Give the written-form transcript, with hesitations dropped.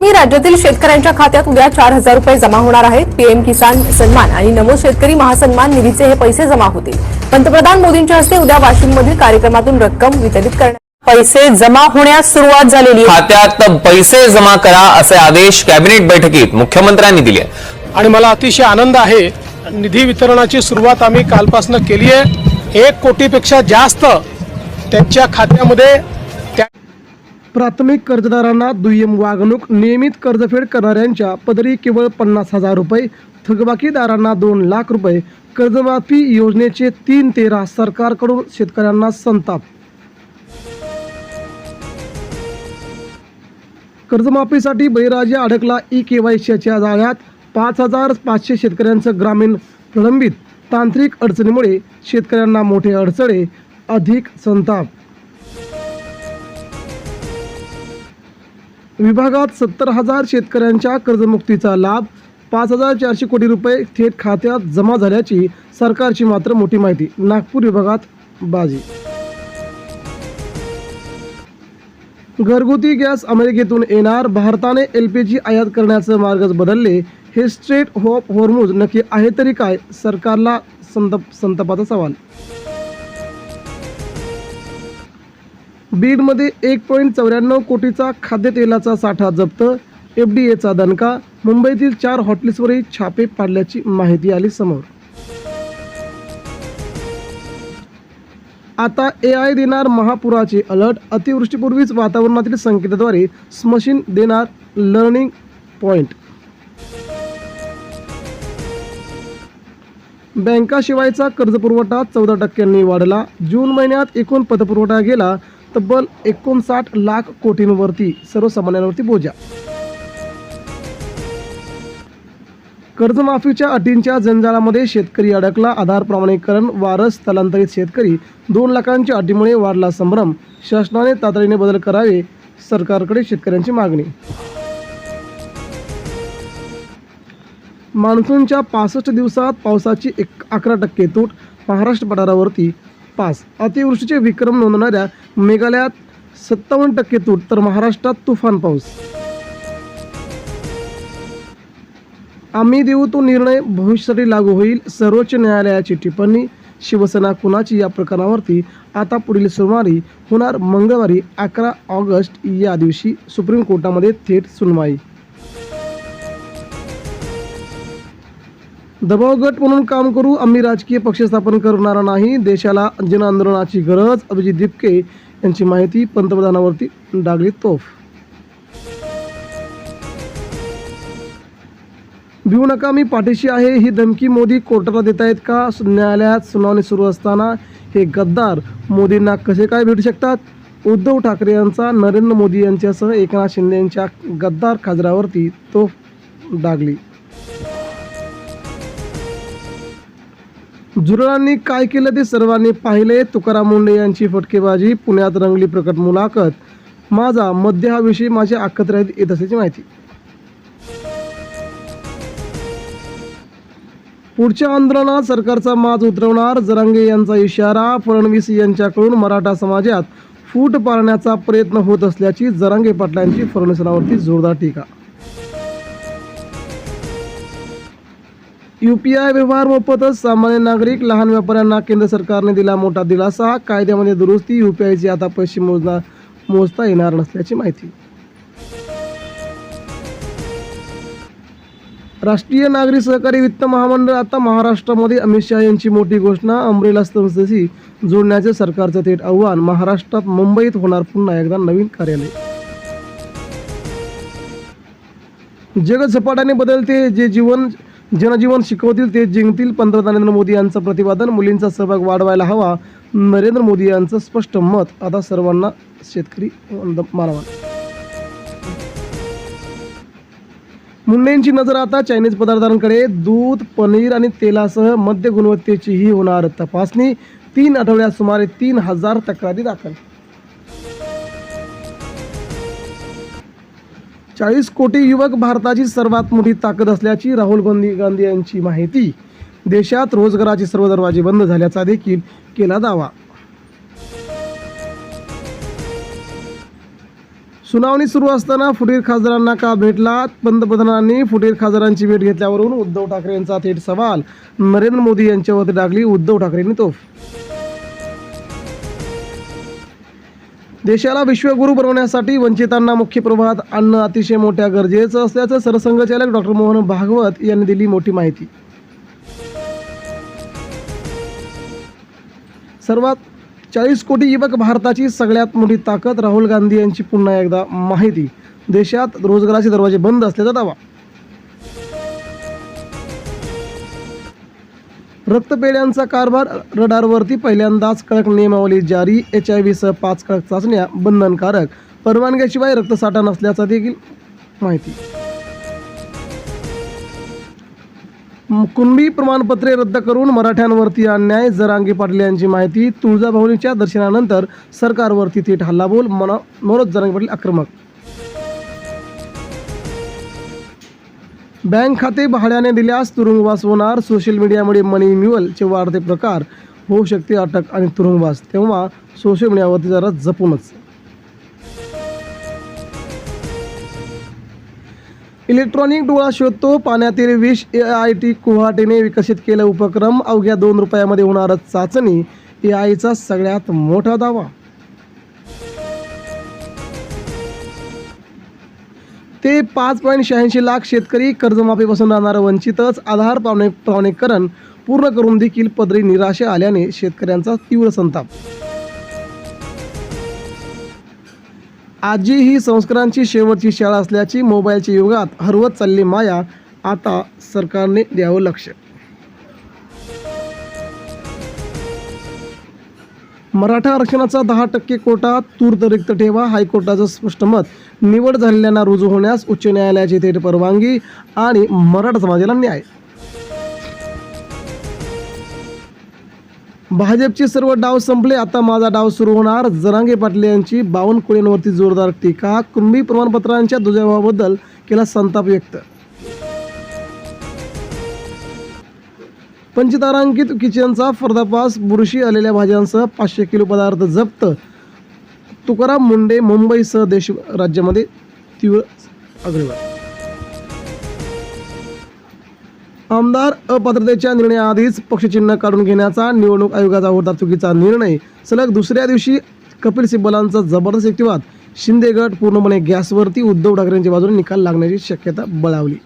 बातमी, राज्यातील शेतकऱ्यांच्या खात्यात उद्या 4,000 रुपये जमा होणार आहेत। पीएम किसान सन्मान आणि नमो शेतकरी महासन्मान निधीचे हे पैसे जमा होतील। पंतप्रधान मोदींच्या हस्ते उद्या वाशिममधील कार्यक्रमातून रक्कम वितरित करण्यात पैसे जमा होण्यास सुरुवात झालेली आहे। खात्यात पैसे जमा करा असे आदेश कॅबिनेट बैठकीत मुख्यमंत्र्यांनी दिले आणि मला अतिशय आनंद आहे। निधी वितरणाची सुरुवात आम्ही कालपासून केली आहे। 1 कोटीपेक्षा जास्त त्यांच्या खात्यामध्ये प्राथमिक कर्जदारांना दुय्यम वागणूक, नियमित कर्जफेड करणाऱ्यांच्या पदरी केवळ 50,000 रुपये, थकबाकीदारांना 2 लाख रुपये, कर्जमाफी योजनेचे 3-13 सरकारकडून शेतकऱ्यांना संताप। कर्जमाफीसाठी बळीराजा अडकला ई-केवायसीच्या जाळ्यात, 5,500 शेतकऱ्यांचं ग्रामीण प्रलंबित, तांत्रिक अडचणीमुळे शेतकऱ्यांना मोठे अडचणे, अधिक संताप। विभागात 70,000 शेतकऱ्यांच्या कर्जमुक्तीचा लाभ, 5,400 कोटी रुपये थेट खात्यात जमा झाल्याची सरकारची मात्र मोठी माहिती। नागपूर विभागात बाजी। घरगुती गॅस अमेरिकेतून येणार, भारताने LPG आयात करण्याचे मार्गच बदलले, हे स्ट्रेट ऑफ हॉर्मुझ नक्की आहे तरी काय? सरकारला संतापाचा सवाल। बीडमध्ये 1.94 कोटीचा खाद्यतेलाचा साठा जप्त, FDAचा दणका, मुंबईतील 4 हॉटेल्सवरही छापे पाडल्याची माहिती आली समोर। आता AI देणार महापुराचे अलर्ट, अतिवृष्टीपूर्वीच वातावरणातील संकेताद्वारे मशीन देणार लर्निंग पॉइंट। बँकाशिवायचा कर्जपुरवठा 14% वाढला, जून महिन्यात एकूण पतपुरवठा गेला तब्बल 59 लाख कोटींवरती, सर्वसामान्यांवरती बोजा। कर्जमाफीच्या अटींच्या जंजाळामध्ये शेतकरी अडकला, आधार प्रमाणीकरण, वारस स्थलांतरित शेतकरी, 2 लाखांच्या अटीमुळे वाढला संभ्रम, शासनाने तातडीने बदल करावे, सरकारकडे शेतकऱ्यांची मागणी। मान्सूनच्या 65 दिवसात पावसाची 11% तूट, महाराष्ट्र पठारावरती पास, अतिवृष्टीचे विक्रम नोंदवणाऱ्या मेघालयात 57% तूट, तर महाराष्ट्रात तुफान पाऊस। आम्ही देऊ तो निर्णय भविष्यासाठी लागू होईल, सर्वोच्च न्यायालयाची टिप्पणी। शिवसेना कुणाची या प्रकरणावरती आता पुढील सुनावणी होणार मंगळवारी 11 ऑगस्ट या दिवशी सुप्रीम कोर्टामध्ये थेट सुनवाई। दबाव गट म्हणून काम करू, आम्ही राजकीय पक्ष स्थापन करणार नाही, देशाला जनआंदोलनाची गरज, अभिजित दिपके यांची माहिती। पंतप्रधानावरती डागली तोफ। भिवू नका, मी पाठीशी आहे, ही धमकी मोदी कोर्टाला देत आहेत का? न्यायालयात सुनावणी सुरू असताना हे गद्दार मोदींना कसे काय भेटू शकतात? उद्धव ठाकरे यांचा नरेंद्र मोदी यांच्यासह एकनाथ शिंदे यांच्या गद्दार खासदारावरती तोफ डागली। झुरळांनी काय केलं ते सर्वांनी पाहिले, तुकाराम मुंडे यांची फटकेबाजी, पुण्यात रंगली प्रकट मुलाखत, माझा मध्य हा विषय माझ्या अखत्यारीत येत असल्याची माहिती। पुढच्या आंदोलनात सरकारचा माज उतरवणार, जरांगे यांचा इशारा, फडणवीस यांच्याकडून मराठा समाजात फूट पाडण्याचा प्रयत्न होत असल्याची जरांगे पाटलांची फडणवीसांवरती जोरदार टीका। UPI व्यवहार मोफतच, सामान्य नागरिक, लहान व्यापाऱ्यांना केंद्र सरकारने दिला मोठा दिलासा, कायद्यामध्ये दुरुस्ती, UPIचे आता पैसे मोजता येणार नसल्याची माहिती। राष्ट्रीय नागरी सहकारी वित्त महामंडळ आता महाराष्ट्रामध्ये, अमित शहा यांची मोठी घोषणा, अमरेला संस्थेशी जोडण्याचे सरकारचे थेट आव्हान, महाराष्ट्रात मुंबईत होणार पुन्हा एकदा नवीन कार्यालय। जग झपाट्याने बदलते, जनजीवन शिकवतील ते जिंकतील, पंतप्रधान नरेंद्र मोदी यांचं प्रतिपादन, मुलींचा सहभाग वाढवायला हवा, नरेंद्र मोदी यांचं स्पष्ट मत, आता सर्वांना शेतकरी मानवा। मुंडेंची नजर आता चायनीज पदार्थांकडे, दूध, पनीर आणि तेलासह मध्य गुणवत्तेचीही होणार तपासणी, 3 आठवड्यात सुमारे 3,000 तक्रारी दाखल। 40 कोटी युवक भारताची सर्वात मोठी ताकद असल्याची राहुल गांधी यांची माहिती, देशात रोजगाराचे सर्व दरवाजे बंद झाल्याचा देखील केला दावा। सुनावणी सुरू असताना फुटीर खासदारांना का भेटला? पंतप्रधानांनी फुटीर खासदारांची भेट घेतल्यावरून उद्धव ठाकरे यांचा थेट सवाल नरेंद्र मोदी यांच्यावरती टाकली उद्धव ठाकरेंनी तोफ. देशाला विश्वगुरू बनवण्यासाठी वंचितांना मुख्य प्रवाहात आणणं अतिशय मोठ्या गरजेचं असल्याचं सरसंघचालक डॉक्टर मोहन भागवत यांनी दिली मोठी माहिती. सर्वात 40 कोटी युवक भारताची सगळ्यात मोठी ताकद, राहुल गांधी यांची पुन्हा एकदा माहिती. देशात रोजगाराचे दरवाजे बंद असल्याचा दावा. रक्तपेढ्यांचा कारभार रडारवरती, पहिल्यांदाच कडक नियमावली जारी. HIV सह 5 कडक चाचण्या बंधनकारक, परवानग्याशिवाय रक्तसाठा नसल्याचा देखील माहिती. कुणबी प्रमाणपत्रे रद्द करून मराठ्यांवरती अन्याय, जरांगे पाटील यांची माहिती. तुळजाभवानीच्या दर्शनानंतर सरकारवरती थेट हल्लाबोल, मनोज जरांगे पाटील आक्रमक. बँक खाते भाड्याने दिल्यास तुरुंगवास होणार, सोशल मीडियामुळे मनी म्युअलचे वाढते प्रकार, होऊ शकते अटक आणि तुरुंगवास, तेव्हा सोशल मीडियावरती जरा जपूनच. इलेक्ट्रॉनिक डोळा शोधतो पाण्यातील विष, AIT गुवाहाटीने विकसित केलं उपक्रम. अवघ्या 2 रुपयामध्ये होणारच चाचणी, AIचा सगळ्यात मोठा दावा. ते 5.86 लाख शेतकरी कर्जमाफीपासून राहणारं वंचितच. आधार प्रमाणीकरण पूर्ण करून देखील पदरी निराशा आल्याने शेतकऱ्यांचा तीव्र संताप. आजी ही संस्कारांची शेवटची शाळा असल्याची मोबाईलच्या युगात हरवत चालली माया, आता सरकारने द्यावं लक्ष. मराठा आरक्षणाचा 10% कोटा तूर्त रिक्त ठेवा, हायकोर्टाचं स्पष्ट मत. निवड झालेल्यांना रुजू होण्यास उच्च न्यायालयाची थेट परवानगी आणि मराठा समाजाला न्याय. भाजपचे सर्व डाव संपले, आता माझा डाव सुरू होणार. जरांगे पाटील यांची बावनकुळेंवरती जोरदार टीका. कुणबी प्रमाणपत्रांच्या दुजाभावाबद्दल केला संताप व्यक्त. पंचतारांकित किचनचा पर्दाफाश, बुरशी आलेल्या भाज्यांसह 500 किलो पदार्थ जप्त. तुकाराम मुंडे मुंबईसह देश राज्यामध्ये तीव्र आग्रह. आमदार अपात्रतेच्या निर्णयाआधीच पक्षचिन्ह काढून घेण्याचा निवडणूक आयोगाचा होता चुकीचा निर्णय. सलग दुसऱ्या दिवशी कपिल सिब्बलांचा जबरदस्त युक्तिवाद. शिंदे गट पूर्णपणे गॅसवरती, उद्धव ठाकरेंच्या बाजूने निकाल लागण्याची शक्यता बळावली.